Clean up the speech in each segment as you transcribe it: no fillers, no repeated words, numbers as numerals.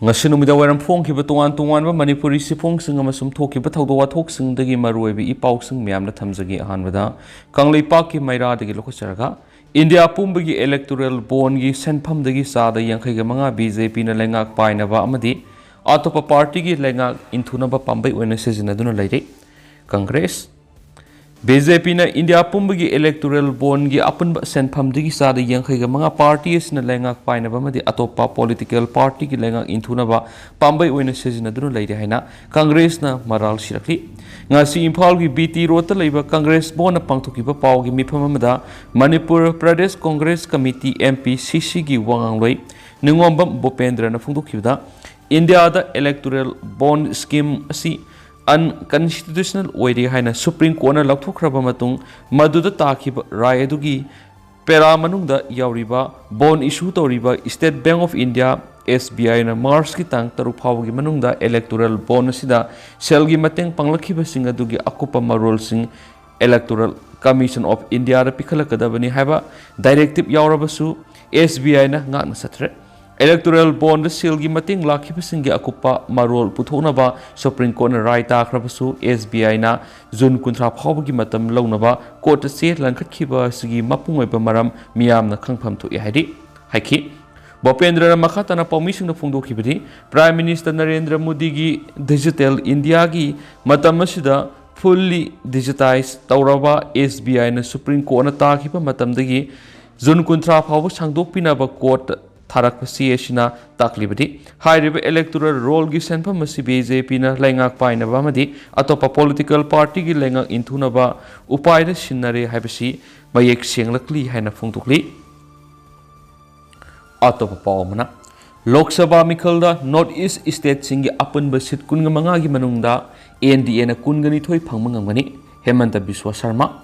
ngasi numida waram phongkhiba tongan tongan Manipuri siphongsing amasum thokhiba thawdo wathoksing dagi maruibi ipausing miyamna thamjagi ahanbada kanglaipak ki maira dagi lokhacharaga India pumbagi electoral bond gi senpham dagi sada yankhai ga manga BJP na Leingak painaba amadi atopa party gi Leingak inthunaba pambai oina sejinaduna leire Congress BJP na India pumbagi electoral bond gi apan senpham dagi sada yankhai ga manga parties na Leingak painaba amadi atopa political party gi Leingak inthunaba pambai oina sejinaduna leire haina Congress na maral sirakli ngasi Imphal gi BT road ta leiba Congress bond na pangthokiba paw gi mifam amada Manipur Pradesh Congress Committee MPCC gi wangangloi ningombam Bopendra na phungdokhibda India da electoral bond scheme asi unconstitutional oire haina Supreme Court na laukthokraba matung maduda takhiba rai adugi pera manungda yauriba bond issue toriba State Bank of India SBI na Mars ki tang taruk phawgi manungda electoral bond sida sel gi mateng panglakhiba sing adugi akupa marol sing Electoral Commission of India ra pikhalakadabani haiba directive yaurabasu SBI na ngakna satre Electoral bond seal gi mating lakhiba sing gi akupa marol puthonaba Supreme Court na rai takhrabasu SBI na June 13 phawgi matam launaba court se lankhatkiba sigi mapungoiba maram miyamna khangpham thu haidi haiki Bopendra Makhatana permission of Fundokibidi, Prime Minister Narendra Modi gi Digital India gi Matamasida fully digitized Tauraba SBI na Supreme Court na Takipa Matamdagi Zun Kuntra Power Sangdok Pinaba Court Tarak Pasiashina Taklibidi, High River Electoral Roll gi Senpamasi BJP na Leingak Painabamadi, Atopa Political Party gi Leingak Intunaba, Upaida Shinare Habasi, Bayek Shenglakli Hana Fundukli. Atopa pawmana Lok Sabha Mikhalda North East State singi apan basit kun manga gi manungda NDA na kun gani thoi phangmangani Hemanta Biswa Sharma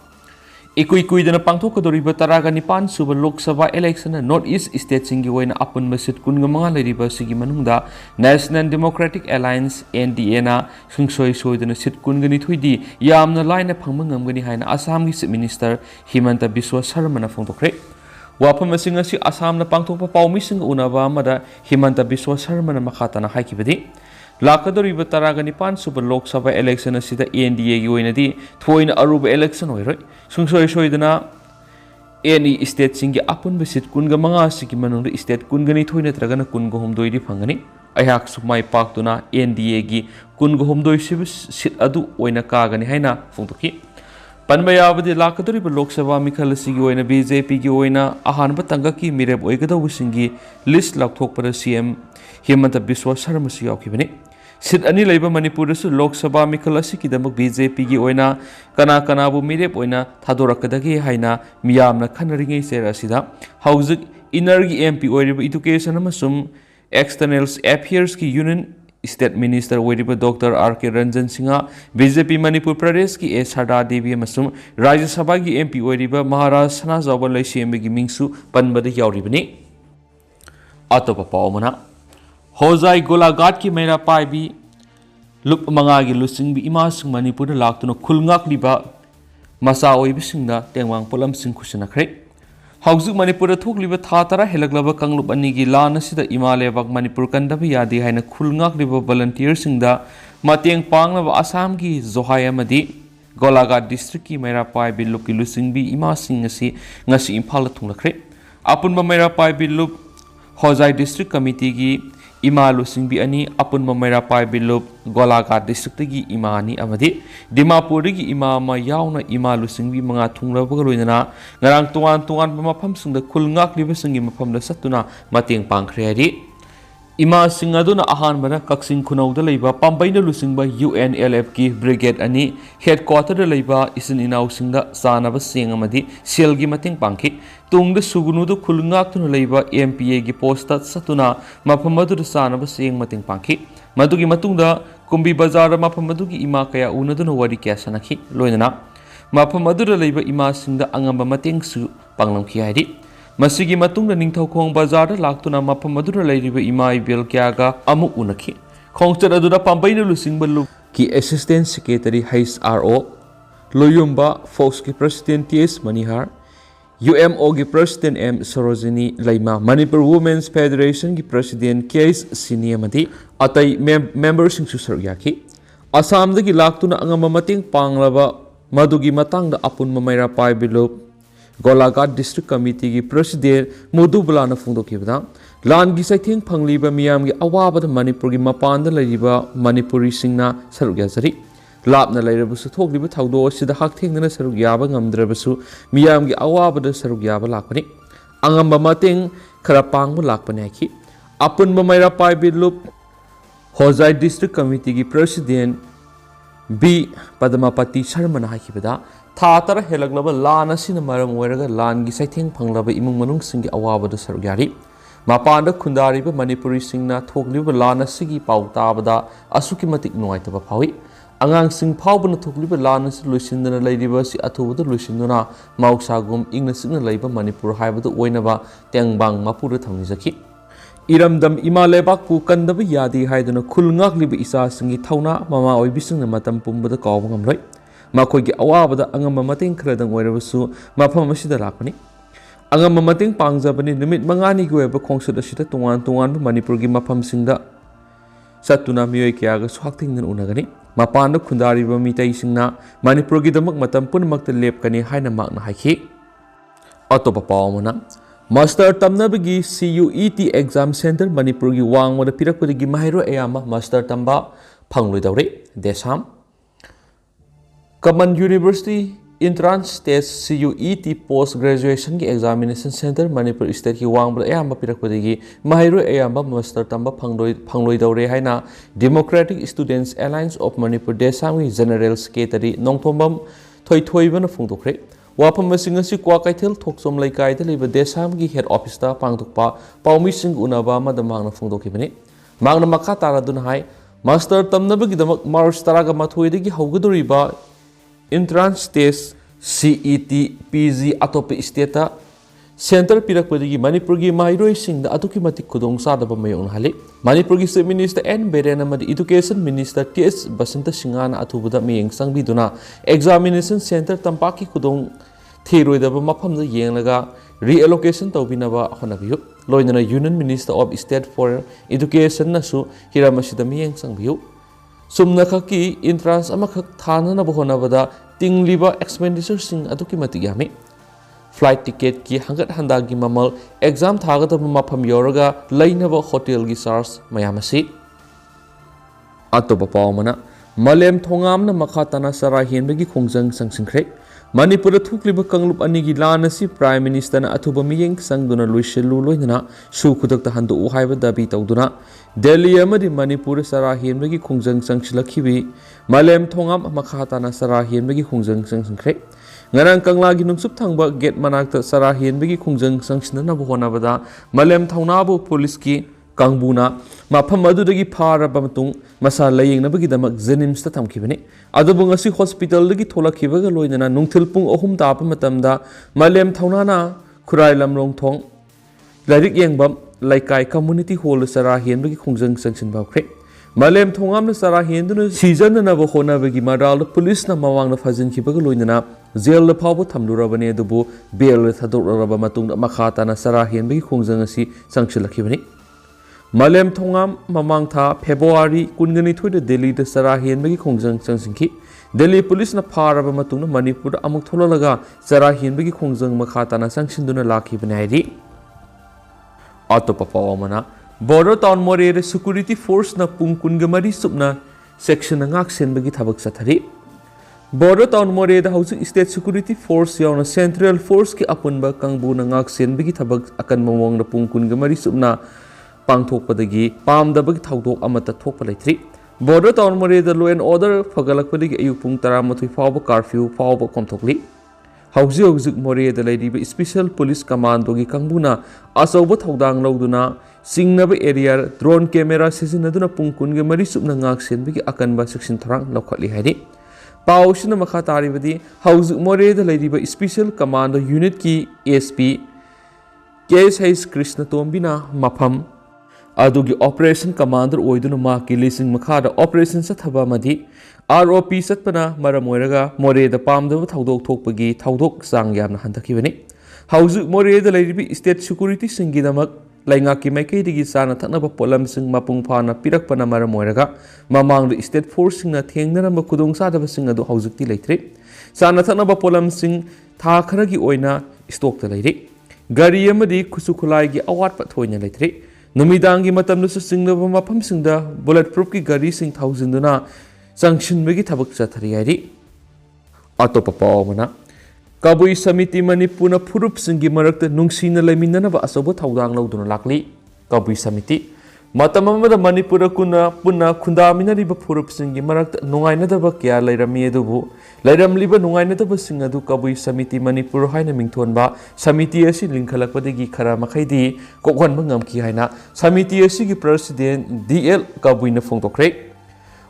Ikui dana pangthokadoriba taraga nipan suba Lok Sabha election na North East State singi waina apan basit kun manga leriba sigi manungda National Democratic Alliance NDA na sungsoi soidana sit kun gani thoi di yamna laina phangmangani haina Assam gi Minister Hemanta Biswa Sharma na phongtokre wapham asing asi Assam na pangthokpa pawmi sing unaba amada Hemanta Biswa Sharma na makhatana haikibadi lakadoriba taraga nipan suba Lok Sabha election asida NDA gi oinadi thoina aruba election oiroi sungsoi soidana any state singi apun besit kunga manga sigi manungda state kunga ni thoina tragana kunga homdoi di phangani ayhak sumai paktuna NDA gi kunga homdoi sit adu oina kagani haina phungtoki Panbayabadi lakadoriba Lok Sabha Mikhal sigi oina BJP gi oina ahanba tangaki mireb oigadawu singi list lakthokpada CM Hemanta Biswa Sharma si yaukibani sit ani leiba Manipur su Lok Sabha Mikhal asikidamak BJP gi oina kana bu mireb oina thadorakadagi haina miyamna khanaringai sera sida haujik inner gi MP oiriba education amasum externals affairs ki union State Minister Wediba Dr. R.K. Ranjan Singha, BJP Manipur Pradesh ki Sarda Devi Masum, Rajya Sabha ki MP Wediba Maharaj Sana Zabalai CM gi Mingsu Panbada Yauribani. Atopa Paumana Hozai Golagat ki Mera Paibi Lup Mangagi Lusing bi Imas Manipur Laktuna Kulngak Liba Masa Oibisingda Tengwang Polam Singkusana Krek. Haujik Manipur thokliba thatara helaglaba kanglup anigi lana sida imalebak Manipur kandaba yadi haina khulngak liba volunteer singda mateng pangnaba Assam gi Zohai amadi Golagat district ki Mera Pai Bilup ki Lusingbi ima singasi ngasi Imphal thunglakre apunba Mera Pai Bilup Hozai district committee gi ima Lusingbi ani apunba Mera Pai Bilup Golagat district gi ima ani amadi Dimapur gi ima ma yauna ima Lusingbi manga thunglaba loinana ngarang tuan mafam singda khulngak liba singi mafamda satuna mateng pangkhre ari ima singaduna ahan bana kaksing khunauda leiba pambaina lusingba UNLF ki brigade ani headquarter da leiba isin inau singda sanaba seng amadi sel gi mateng pangki tungda sugunudu khulngak tuna leiba MPA gi posta satuna mafamadu da sanaba seng mateng pangki madugi matungda kumbi bazar mafamadu gi ima kaya unaduna wari kya sanaki loinana mafamadu da leiba ima singda angamba mateng su panglamki hari Masigi matungda ningthaukhong bazar laktuna mafam aduna leiriba ima ibel kyaga amu unaki khongchar aduna pambaina lusingba lu ki assistant secretary HRO loyumba Fox ki president TS Manihar UMO की President M Sarojini Laima, Manipur Women's Federation की President Case Siniamati, Atai member sing susar yaki. Assam the Laktuna Angamating Panglava, Madugi Matang the Apun Mamaira Pai below, Golagat District Committee की President Mudu Bulana Fundo Kibda, Lan Gisaiting Pangliba Miam Awaba the Manipur की Mapanda Lariba, Manipuri Singna Sarugazari. Lapna Lairabusu talk with Taudo, Sida Hakting and Sarugyaba, Amdrabasu, Miam Awaba the Sarugyaba Lakani, Angamba Mating, Karapang Lakpanaki, Apun Mamaira Pai Bilup, Hozai District Committee President B. Padamapati Sharmana Hakibada, Tatar Helaglaba Lana Sinamaram Weraga, Lan Gisaiting Panglaba Imung Manung Singi Awaba the Sarugari, Mapanda Kundari, Manipuri Singna, talk live Lana Sigi Pau Tabada, Asukimatic Noitaba Pawi. Angang sing Paubana took liver Lana solution than a lady versi Atu the Lucinuna, Mausagum, Ignis in labor Manipur, Hiba the Oinava, Tiangbang, Mapura Tamizaki. Iram dam Imalebak Pukandaba Yadi Hidden a Kulngak Liba Isa Singi Tauna, Mama Oibising the Matam Pumba the Kawam right. Makogi Awaba the Angamating Credang wherever su, Mapamashi the Lapani. Angamating Pangzabani, the mid Mangani Gueba Kongsa the Shita to one Manipurgi Mapam Singda Satuna Mioikiaga Swakting and Unagani. Mapanda Kundari Mitai Singna, Manipurgi the Makmatam Punamak the Lepkani Haina Magna Haki. Autopapamana. Master Tamnabagi CUET Exam Center, Manipurgi Wang, with a Pirakudi Mahiro Ayama, Master Tamba, Pangluidore, Desam. Kaman University Entrance Test CUET Post Graduation Examination Center, Manipur State Wang, but Ayama Pirakudi, Mahiro Ayama, Master Tamba Pangluidore Haina, Democratic Students Alliance of Manipur Desami, General Secretary, Nongtombam, Toivan of Fundokre. Wapham Singasi Kwakaitil, Toxom Lake Idol, but Desamgi head officer, Pangtukpa, Paumising Unabama, the Magna Fundokibini, Magna Makatara Dunhai, Master Tamnabagi, the Mars Taraga Matuidigi, Hoguduriba, Entrance Test CET PZ Atopi Steta Center Pirakudi Manipurgi Mairo Sing the Atukimati Kudong Sadaba Mayon Hali Manipurgi State Minister N. Berenama the Education Minister T.S. Basanta Singana Atubuda Ming Sangbiduna Examination Center Tampaki Kudong Thiroidaba Mapam the Yengaga Reallocation Tobinaba Honabiu Loinana Union Minister of State for Education Nasu Hiramashida Ming Sangbiu Sumnakaki entrance amakak thana na bohonabada tingliba expenditure sing aduki matigami flight ticket ki hangat handagi mamal exam thagata mapam yoraga lainaba hotel gi charge mayamasi atoba pawmana malem thongam na makhatana sara henbegi khongjang sangsingkhre Manipur thukliba kanglup anigi lanasi Prime Minister na athuba miyeng sangduna luiselu loinana su khudakta handu uhaiba dabi tawduna Delhi amadi Manipur sara henbegi khongjang sangsilakhibi malem thongam makhatana sara henbegi khongjang sangsingkhre ngarang kanglagi nungsup thangba gate manakta sara henbegi khongjang sangsina bohonabada malem thaunabu police ki Kangbuna, Mapam Madudagi Para Bamatung, Masa laying Nabagidama, Zenims the Tamkibini, Adabungasi Hospital, Ligi Tola Kivaga Loinana, Nungtilpung Ohum Tapamatamda, Malem Taunana, Kurai Lam Long Tong, Larik Yangbam, Laikai Community Hall Sarahian Bagi Kungzang Sanction Bakre, Malem Tongam Sarahian, Season and Navahona Bagi Madal, the police Namawang of Hazin Kivaga Loinana, Zel the Pabo Tamdurabane Dubu, Bel Tadurabamatung, Makatana Sarahian Bagi Kungzangasi, Sanctionakibini. Malem Tongam Mamang Tha February Kungani to the Delhi the Sarahian Bagi Kongzang Sansinki Delhi Police na Paraba Matuna Manipur Amuk Tolalaga Sarahian Bagi Kongzang Makatana Sanction Duna Laki Benadi Autopapawamana Border Town Moreh Security Force na Pungkungamari Subna Section Ngak Sen Bagi Tabak Satari Border Town Moreh the Housing State Security Force Yauna Central Force ki Apunba Kangbu na Ngak Sen Bagi Tabak Akan Mawang na Pungkungamari Subna Pangthokpadagi Pamdabagi Thawdok Amata Thokpalaitri Border Town Moreh the Law and Order Fagalakpadagi Ayuk Pung Taramatui Fawba Curfew Fawba Komthokli Hauzik Moreh the Lady Special Police Commando gi Kangbuna Asoba Thawdang Lauduna Singnaba area drone camera sizinaduna Pungkunga Mari Subna Ngak Senbigi Akanba section Tharang Lokhatli Hari Paushina Makhataribadi Hauzik Moreh the Lady Special Commando Unit ki ASP Case Hayes Krishna Tombina Mapham Adugi Operation Commander Oiduna Maki Lising Makada Operation Sathaba Madi ROP Satpana Maramoiraga Moreh the Palm the Tawdok Tokpagi Tawdok Sangyam Hantakivani Haujuk Moreh da leiribi state security singidamak Leingak ki maikaidagi chana thaknaba polamsing mapung phana pirakpana maram oiraga mamang state force singna thengnaramba khudongsadabasing adu haujukti leitre chana thaknaba polamsing tha kharagi oina stock ta leire gari amadi khusu khulai gi awat pa thoina leitre numidangi matamda singnaba maphamsingda bulletproof ki gari sing thousanduna sanctionbagi thabak chathari ari atopa pawmana Kabui Samiti Manipuna Purup Singi Marakta Nungsina Leminanaba Asobo Taudang Lauduna Lakli Kabui Samiti Matamama Manipura Kuna Puna Kundamina Riba Purup Singi Marakta Nungainadaba Kya Lairami Edubu Lairam Liba Nungainadaba Singadu Kabui Samiti Manipur Haina Mingtonba Samiti Asi Linkalakpadagi Karamakhidi Kokwan Mangamki Haina Samiti Asi President DL Kabui na Fongtokre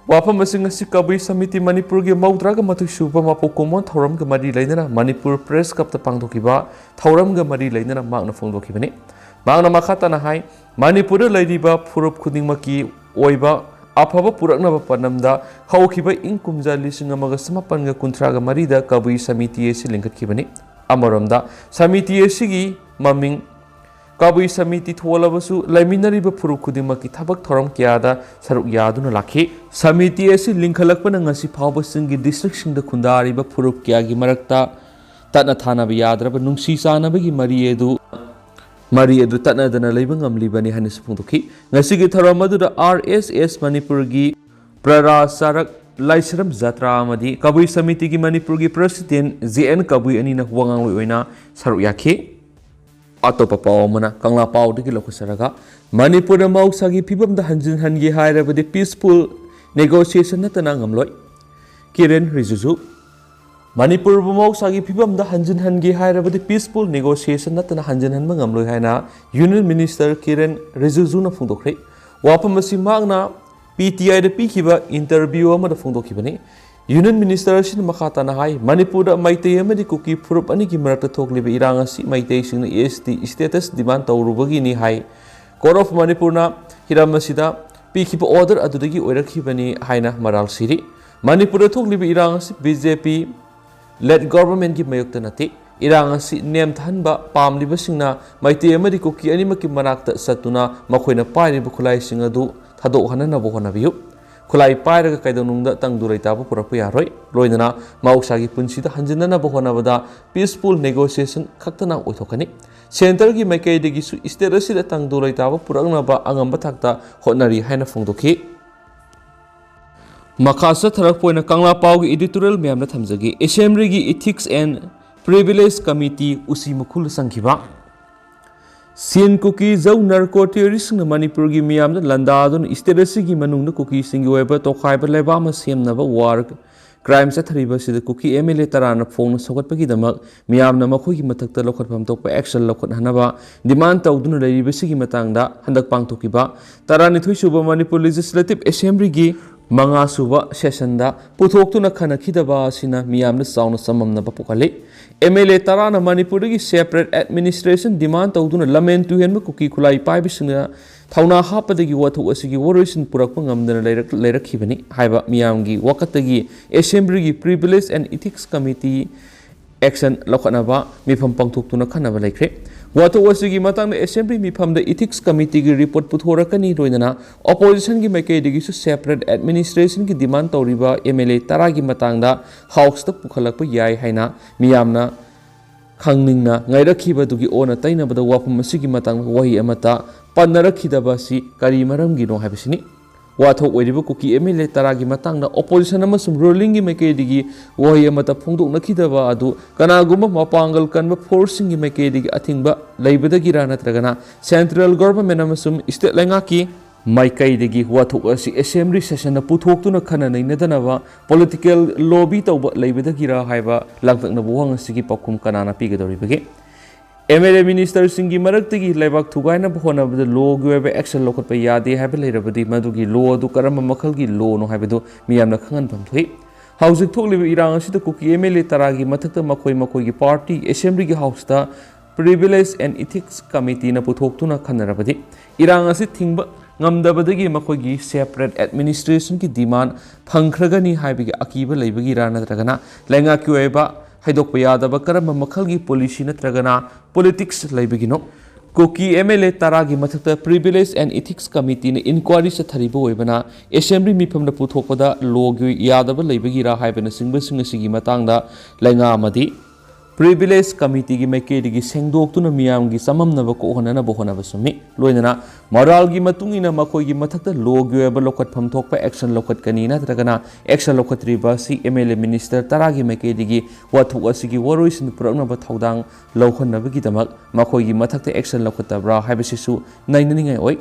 wapham asi Kabui Samiti Manipur gi maudraga matu suba mapo komon thoram ga mari lainana Manipur press cup ta pangdokiba thoram ga mari lainana magna fongdokibani magna makhata na hai Manipur laidiba phurup khuding maki oiba afaba purakna ba panamda haukiba inkumja lising amaga samapan ga kuntra ga mari da Kabui Samiti asi linkat kibani amaramda Samiti asi gi maming Kabui Samiti Tholabasu Laiminariba Purukudimaki Tabak Thoram Kiada Saruk Yaduna Laki Samiti Asi Linkalakpana ngasi Pawba Singi District Singda Kundariba Puruk Kiagi Marakta Tatna Thana Yadraba Nungsi Sanabagi Mariedu Tatna Dana Labangam Libani Hanis Punduki Nasigi Tharamadu RSS Manipurgi Prara Sarak Laisram Zatra Amadi Kabui Samiti Gi Manipurgi President ZN Kabui Anina Wangang Luina Saruk Yaki Atopa Pawmana Kangla Paw de Kilokosaraga Manipur Mausagi Pibam the Hanjin Hangi Hire with the peaceful negotiation at Anangamloy Kiren Rizuzu Manipur Mausagi Pibam the Hanjin Hangi Hire with the peaceful negotiation at Hanjin and Mangamloy Hana Union Minister Kiren Rizuzuna Fundokre Wapamasi Magna PTI the Pikiba interview Amada Fundokibani Union Minister Shin Makata Nahai, Manipur Maite Amadi Cookie Purup Aniki Marata Tokli Irangasi Maite Sing EST status demand Taurubagini High Court of Manipurna Hiramasida Pikipa order Adudagi Orakibani Haina Maral City Manipur Tokli Irangasi BJP led government give Mayoktanati Irangasi named Hanba Pam Libasingna Maite Amadi Cookie Animaki Marakta Satuna Makoina Pari Bukulai Singadu Tado Hanana Bohonaviu Kulai Piraga Kaidonunda Tangduraitaba Purapuyaroi, Loidana, Mausagi Punsita Hanjana Bohonavada, peaceful negotiation Katana Otokani, Center gi Makai de Gisu Isterasi the Tangduraitaba Puranaba Angambatakta, Honari Hana Fondoki Makasa Tarapoina Kangla Pau editorial Miam Tamzagi, Assembly Ethics and Privilege Committee Usimukul Sankiba. Sin cookie zau narco terrorist na Manipur gi miyam na landadon isterasi gi manung na cookie singi weba to khaiba leba ma sem na ba war crime sa thariba sida cookie MLA tarana phone sokat pagi damak miyam na makhoi gi mathakta lokhat pham tok pa action lokhat hanaba demand tawdun leriba sigi matangda handak pangtokiba tarani thui suba Manipur Legislative Assembly gi Manga suba session da puthoktu na khana khidaba sina miyam na sauna samam na papukali MLA Tarana Manipur gi separate administration demand tawduna lamen tu hen cookie kulai pai bisna thauna hapadagi wathu asigi warration purakpa ngamdana leirakhibani haiba miyam gi wakatagi Assembly gi Privilege and Ethics Committee action lokhanaba mifam pangthoktuna khanaba laikre wathu asigi matang Assembly mifam the Ethics Committee gi report puthorakani roinana opposition gi makai digi su separate administration gi demand tawriba MLA Tara gi matangda house ta pukhalakpa yai haina miyamna khangningna ngairakhiba dugi ona tainabada wapham asigi matang wahi amata pannarakidaba si kari maram gi no habisini wathok oiriba cookie MLA Tara gi matangda opposition amasum ruling gi makai digi wahi amata phongdok nakhidaba adu kanaguma mapangal kanba forcing gi makai digi athingba leibadagi ra natragana central government amasum state Leingak Maikai degi wathok asi Assembly session na puthoktu na khana nei nadanaba political lobby tawba leibadagi ra haiba langtakna buwang asigi pakum kanana pigadoribage MLA Minister Singi Maraktagi Lebak Tugaina Bohonabada law give action local payade have a later body Madugi law do Karama Makalgi law no habido Miamna Kangan Pamtui. House it told Iran Sita Cookie MLA Taragi Matata Makoi Makoi Party Assembly House da Privilege and Ethics Committee na Putoktuna Kanarabadi. Iran as it Timba Ngamdabadagi Makogi separate administration ki demand Pankragani Habiga Akiba Labagi Rana Dragana Leingak haidokpa yadaba karamba makhalgi policy natragana politics laibagino Koki MLA Taragi Mathakta Privilege and Ethics Committee ne inquiry sa tharibo oibana assembly mifamna puthokpada logi yadaba leibagira haibana singba singasigi matangda lainga amadi Privilege Committee gi maikedi sengdoktuna miyamgi samamnaba ko honana bohonaba sumi loinana moral gi matungina makoi gi mathakta logi oiba lokatpham thokpa action lokat kanina tragana action lokatriba si MLA minister Taragi maikedi gi wathuk asigi waroisin puraknaba thaudang lohonnaba gi damak makoi gi mathakta action lokatabra haibasisu nainaningai oi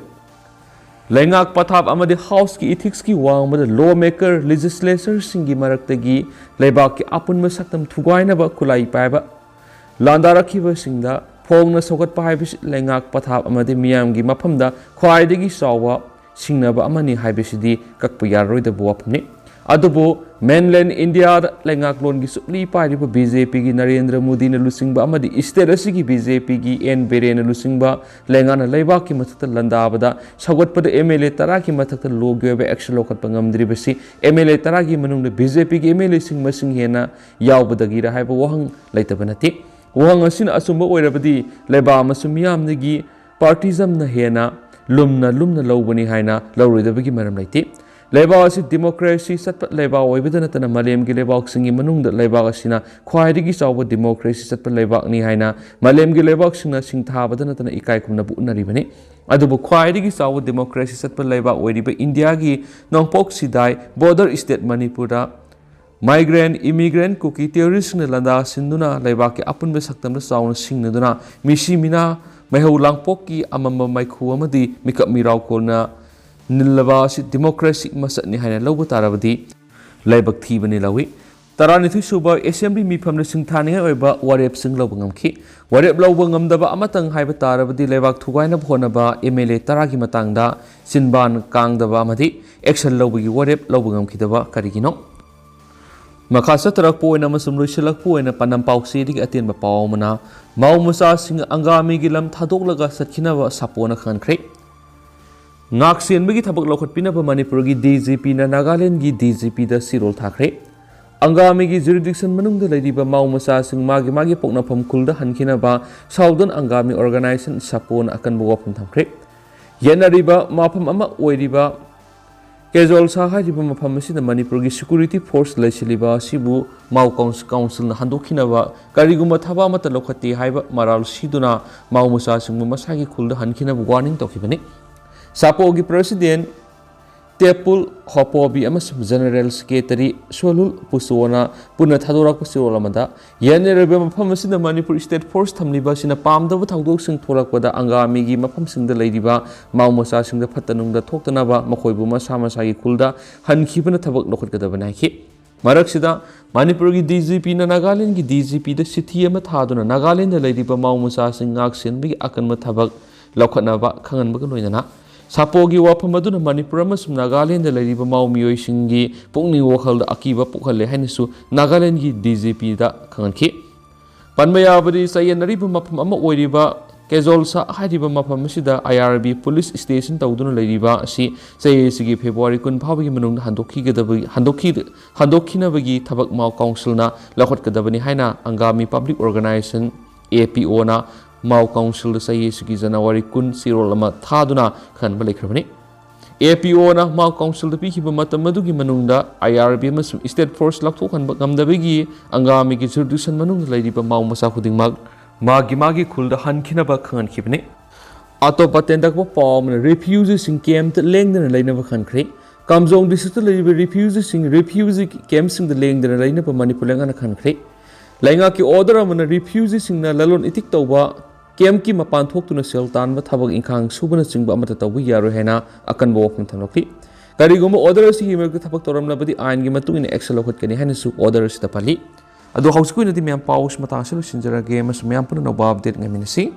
Leingak pathap amade house ki ethics ki wangmada lawmaker legislator singi maraktagi leibak ki apunma saktam thugainaba kulai paiba landarakhiba singda phongna sogat paibis leingak pathap amade miyamgi maphamda khwaidagi sawa singnaba amani haibisidi kakpa yaroida buwapni adubu mainland India leingak lon gi supli pairiba BJP gi Narendra Modi na lusingba amadi state asigi BJP gi N Beren lusingba lengana leibak ki mathakta landabada sagatpada MLA tara ki mathakta logyoba action lokatpa ngamdribasi MLA tara gi manungda BJP gi MLA singma singhena yawbadagi ra haiba wahang laitabana wahang asin asumba oirabadi leiba amasum yamnagi partism na hena lumna lawbani haina lawridabagi maram laiti Leibak asi democracy satpat leibak oibadana tana malemgi leibak singi manungda leibak asina khwaidagi chawba democracy satpat leibak ni haina malemgi leibak singna singthabadana tana ikai kumna bunaribani adubu khwaidagi chawba democracy satpat leibak oiriba India gi nongpok sidai border state Manipur da migrant immigrant kuki terrorist na landa sinduna leibak ki apunba saktamna chawna singnaduna misi mina mahau langpok ki amamba maikhu amadi mikap mirau kolna Nilaba si democracy masat ni haina logo tarabadi laibak thibani lawi tarani thu suba assembly mi phamna singthani oiba warep sing lobo ngamki warep lobo ngamdaba amatang haiba tarabadi laibak thugaina phonaba MLA taragi matangda sinban kangdaba amadi action lobogi warep lobo ngamkidaba karigino Makasa tarakpo oina masum loisilakpo oina panam pausi digi atin ba pawmana maumusa sing angami gilam thadoklaga satkinaba sapona khankhre Ngaksen bagi thabak lokhat pinaba Manipur gi DGP na Nagaland gi DGP da sirol thakre angami gi jurisdiction manungda leiriba maumasa sing magi pokna phamkulda hankina ba Southern Angami Organization Sapon Akanba wapham thamkre yenariba mapham ama oiriba casual saha riba mapham asina Manipur gi security force laisiliba sibu mau council na handokina ba kariguma thaba mata lokhati haiba maral siduna maumasa sing masagi khulda hankina ba warning tokibani Sapogi President Tepul Hopobi amasum General Secretary Solul Pusona Puna Thadorak Pasirolamada Yenerebe mafam asina Manipur State Force thamliba sina pamdaba thawdok sing thorakpada angami gi mafam singda leidiba maumasa singda phatanungda thoktanaba makhoibu masa masagi khulda hankhibana thabak lokhatgadabana hi Maraksida Manipur gi DGP na Nagaland gi DGP da sithi ama thaduna Nagaland da leidiba maumasa sing ngaksen bi akanma thabak lokhatnaba khanganba loinana Sapogi wapham aduna Manipur amasum Nagaland da leiriba mau miyoi singi pungni wakhal da akiba pukhalle hainasu Nagaland gi DGP da khanganki panmaya bari sayanariba mapham ama oiriba casual sa hariba mapham asida IRB police station tawduna leiriba asi sayesigi February 10 phawgi manung handokhinabagi thabak mau council na lakhatkadabani haina angami public organization APO na Mau Council da sayesigi January 10 sirolama thaduna khanba lekhrabani APO na Mau Council da pikiba matam madugi manungda IRB masum State Force lakthok khanba ngamdabagi angami gi jurisdiction manungda leiriba mau masa khudingmak magi khulda hankhinaba khankhibani atopa tendakba pawmna refugees sing camp ta lengdana leinaba khankhre Kamjong district leiriba refugee camp sing da lengdana leinaba Manipur lengana khankhre Leingak ki order amana refugee sing na lalon itik tawba Kem ki mapan thok tuna sultan ba thabak inkhang subana chingba amata tabu yaro hena Akanba wapham Thamlakli kariguma order si himer ka thabak toramna badi ain gi matung in excel lokhat kani hena su order si tapali adu hausku ina di mem paus mata asil sinjara game mas mem pun no update ngaminasi